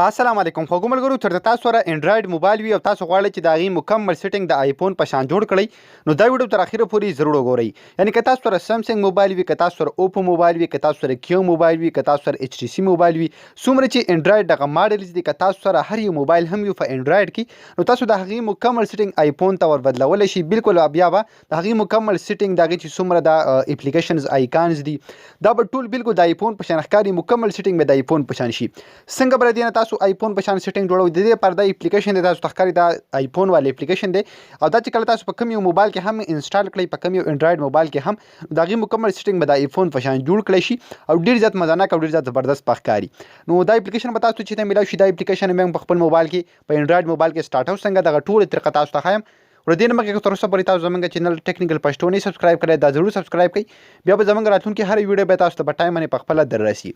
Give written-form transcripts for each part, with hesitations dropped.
السلام علیکم خو ګملګرو تر تاسو سره انډراید موبایل وي او تاسو غواړئ چې د هغې مکمل سیټینګ د آیفون په شان جوړ کړئ نو دا ویډیو تر اخره پورې ضرور وګورئ. یعنې که تاسو سره سمسنګ موبایل وي، که تاسو سره اوپو موبایل وي، که تاسو سره کیو موبایل وي، که تاسو سره ایچ ټي سي موبایل وي، څومره چې انډراید دغه ماډلز دي، که تاسو سره هر یو موبایل هم وي په انډراید کې نو تاسو د هغې مکمل سیټینګ آیفون ته ور بدلولی شئ. بالکل بیا به د هغې مکمل سیټینګ د هغې چې څومره د اپلیکیشنز آیکانز دي دا به ټول بالکل د آیفون په شان ښکاري. مکمل سیټینګ به د آیفون په شان شي. څنګه به له دې نه تاسو آیفون په شان سیټینګ جوړوئ؟ د دې لپاره دا اپلیکیشن دی، تاسو ته ښکاري دا آیفون والا اپلیکیشن دی او دا چې کله تاسو په کوم یو موبایل کې هم انسټال کړئ، په کوم یو انډراید موبایل کې هم د هغې مکمل سیټینګ به د آیفون په شان جوړ کړی شي او ډېر زیات مزهناک او ډېر زیات زبردست به ښکاري. نو دا اپلیکیشن به تاسو ته چېرته میلاو شي؟ دا اپلیکیشن هم په خپل موبایل کې په انډراید موبایل کې سټارټ او څنګه دغه ټولې طریقه تاسو ته ښایم. ور دې نه مخکې که تر اوسه پورې تاسو زموږ چینل ټیکنیکل پښتو نه سبسکرایب کړی دا ضرور سبسکرایب کړئ. بیا به زموږ راتلونکي هر ویډیو به تاسو ته په ټایم باندې په خپله در رسي.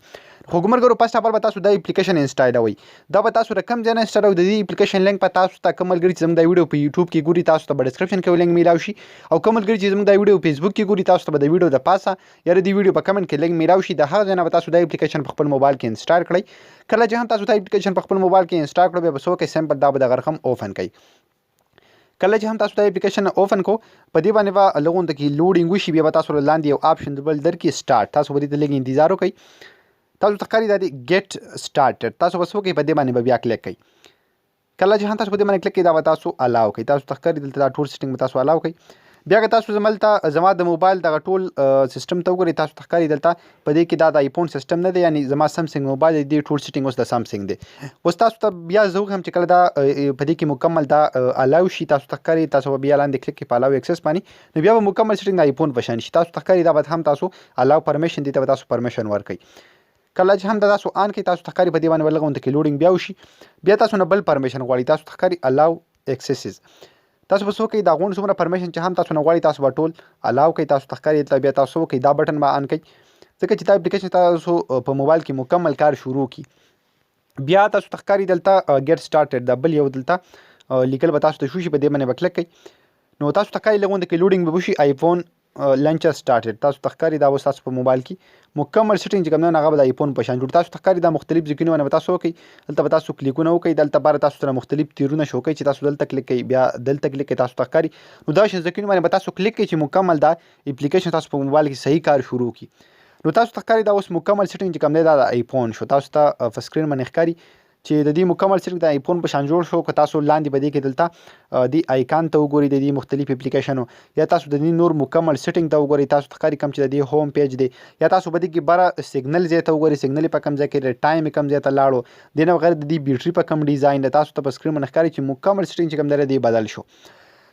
خو ګمرګرو فسټ اف آل به تاسو دا اپلیکیشن انسټالوئ. دا به تاسو د کوم ځای نه انسټالوئ. د دې اپلیکیشن لینک به تاسو ته کوم ملګري چې زموږ دا ویډیو په یوټیوب کې ګوري تاسو ته به ډسکرپشن کې لینک میلاو شي او کوم ملګري چې زموږ دا ویډیو فیسبوک کې ګوري تاسو ته به د ویډیو د پاسه یا د دې ویډیو په کمنټ کې لینک میلاو شي. د هغه ځای نه به تاسو دا اپلیکیشن په خپل موبایل کې انسټال کړئ. کله چې هم تاسو دا اپلیکیشن په خپل موبایل کې انسټال کړئ بیا به څه وکړئ، سمپل دا به دغه رقم اوپن کړئ. کله چې هم تاسو دا اپلیکیشن اوپن کو په دې باندې به لږ کې لوډینګ وشي، بیا به تاسو لاندې یو آپشن بل درکړي سټارټ. تاسو به دې ته لږ انتظار وکړئ. تاسو ته ښکاري دا دی ګیټ سټارټډ. تاسو به څه وکړئ، په دې باندې به بیا کلیک کړئ. کله چې هم تاسو په دې باندې کلیک کړئ دا به تاسو الاو کړئ. تاسو ته ښکاري دلته دا ټول سیټینګ به تاسو الاو کړئ. بیا که تاسو زما د موبایل دغه ټول سیسټم ته وګورئ، تاسو ته ښکاري دلته په دې کې دا د آیفون سیسټم نه دی، یعنې زما سمسنګ موبایل دی، دې ټول سیټینګ اوس د سمسنګ دی. اوس تاسو ته بیا زه وښیم چې کله دا په دې کې مکمل دا الاو شي، تاسو ته ښکاري تاسو به بیا لاندې کلیک کړئ په الاو ایکسس باندې نو بیا به مکمل سیټینګ د آیفون په شان شي. تاسو ته ښکاري دا به هم تاسو الاو پرمیشن دی، ته به تاسو پرمیشن ورکړئ. کله چې هم دا تاسو آن کړئ تاسو ته ښکاري په دې باندې به لږ غونډه کې لوډینګ بیا وشي. بیا تاسو نه بل پرمیشن غواړي، تاسو ته ښکاري الاو ایکسسز. تاسو به څه وکړئ، دا غونډ څومره پرمیشن چې هم تاسو نه غواړئ تاسو به ټول الاو کړئ. تاسو ته ښکاري دلته بیا تاسو وکړئ دا بټن به آن کړئ ځکه چې دا اپلیکیشن تاسو په موبایل کې مکمل کار شروع کړي. بیا تاسو ته ښکاري دلته ګیټ سټارټډ دا بل یو دلته لیکل به تاسو ته شو شي، په دې باندې به کلیک کړئ نو تاسو ته ښکاري لږ غونډه کې لوډینګ به وشي. آیفون لانچر سټارټډ. تاسو ته ښکاري دا اوس تاسو په موبایل کې مکمل سیټینګ چې کوم دی هغه به د آیفون په شان جوړ. تاسو ته ښکاري دا مختلف ځایونه باندې به تاسو وکړئ. دلته به تاسو کلیکونه وکړئ. دلته باره تاسو سره مختلف تیرونه شو کوي چې تاسو دلته کلیک کړئ بیا دلته کلیک کړئ. تاسو ته ښکاري نو دا شین ځایونه باندې به تاسو کلیک کړئ چې مکمل دا اپلیکیشن تاسو په موبایل کې صحیح کار شروع کړي. نو تاسو ته ښکاري دا اوس مکمل سیټینګ چې کوم دی دا د آیفون شو. تاسو ته په سکرین باندې ښکاري چې د دې مکمل سیټینګ د آیفون په شان جوړ شو. که تاسو لاندې به دې کې دلته دې آیکان ته وګورئ د دې مختلف اپلیکیشنو یا تاسو د دې نور مکمل سیټینګ ته وګورئ، تاسو ته ښکاري کوم چې د دې هوم پیج دی یا تاسو به دې کې بره سیګنل ځای ته وګورئ، سیګنل په کوم ځای کې ټایم کوم ځای ته لاړو، دې نه بغیر د دې بیټري په کوم ډیزاین دی. تاسو ته په سکرین باندې ښکاري چې مکمل سیټینګ چې کوم دی دې بدل شو.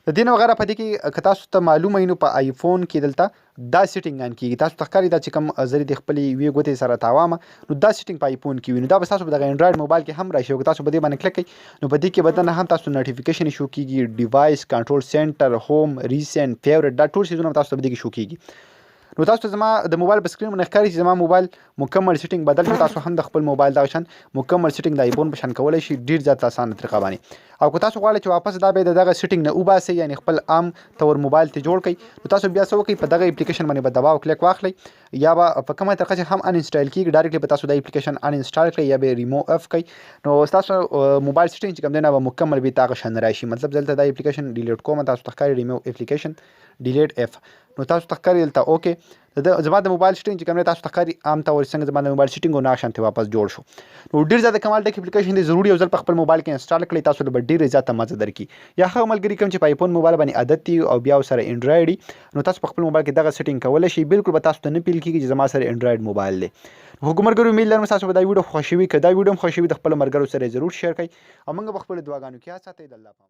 د دې نه بغیر په دې کې که تاسو ته معلومه وي نو په آیفون کې دلته دا سیټینګ آن کېږي. تاسو ته ښکاري دا چې کوم زه د خپلې یوې ګوتې سره تاوامه نو دا سیټینګ په آیفون کې وي نو دا به تاسو په دغه انډراید موبایل کې هم راشي. او که تاسو په دې باندې کلیک کړئ نو په دې کې به دننه هم تاسو نوټیفیکیشن شو کېږي، ډیوایس کنټرول سینټر، هوم، ریسنټ، فیورټ، دا ټول څیزونه تاسو ته په دې کې شو کېږي. نو تاسو ته زما د موبایل په سکرین باندې ښکاري چې زما موبایل مکمل سیټینګ بدل شو. تاسو هم د خپل موبایل دغه شان مکمل سیټینګ د آیفون په شان کولی شئ ډېر زیات اسانه طریقه باندې. او که تاسو غواړئ چې واپس دا بیا د دغه سیټینګ نه وباسئ، یعنې خپل عام طور موبایل ته جوړ کړئ نو تاسو بیا څه وکړئ، په دغه اپلیکیشن باندې به دباو کلیک واخلئ یا به په کومه طریقه چې هم ان انسټال کېږي ډایرکټلی به تاسو دا اپلیکیشن ان انسټال کړئ یا به ریموو اف کړئ نو ستاسو موبایل سیټینګ چې کوم دی نه به مکمل بیا هغه شان راشي. مطلب دلته دا اپلیکیشن ډیلیټ کوم، تاسو ته ښکاري ریموو اپلیکیشن ډیلیټ اف نو تاسو ته ښکاري دلته اوکې. زما د موبایل سیټینګ چې کوم دی تاسو ته ښکاري عام طور څنګه زما د موبایل سیټینګ و نغه شانتې واپس جوړ شو. نو ډېر زیاته کمال ډک اپلیکیشن دی، ضروري یو ځل په خپل موبایل کې انسټال کړئ، تاسو له به ډېرې زیاته مزه درکړي. یا هغه ملګري کوم چې په آیفون موبایل باندې عادت دي او بیا ورسره انډراید وي نو تاسو په خپل موبایل کې دغه سیټینګ کولی شئ. بالکل به تاسو ته نه فیل کېږي چې زما سره انډراید موبایل دی. ملګرو امید لرم تاسو به دا ویډیو خوښوي. که دا ویډیو هم خوښوي د خپلو ملګرو سره یې ضرور شیر کړئ او موږ به خپلو دعاګانو کې یاد ساتئ. د الله پامان.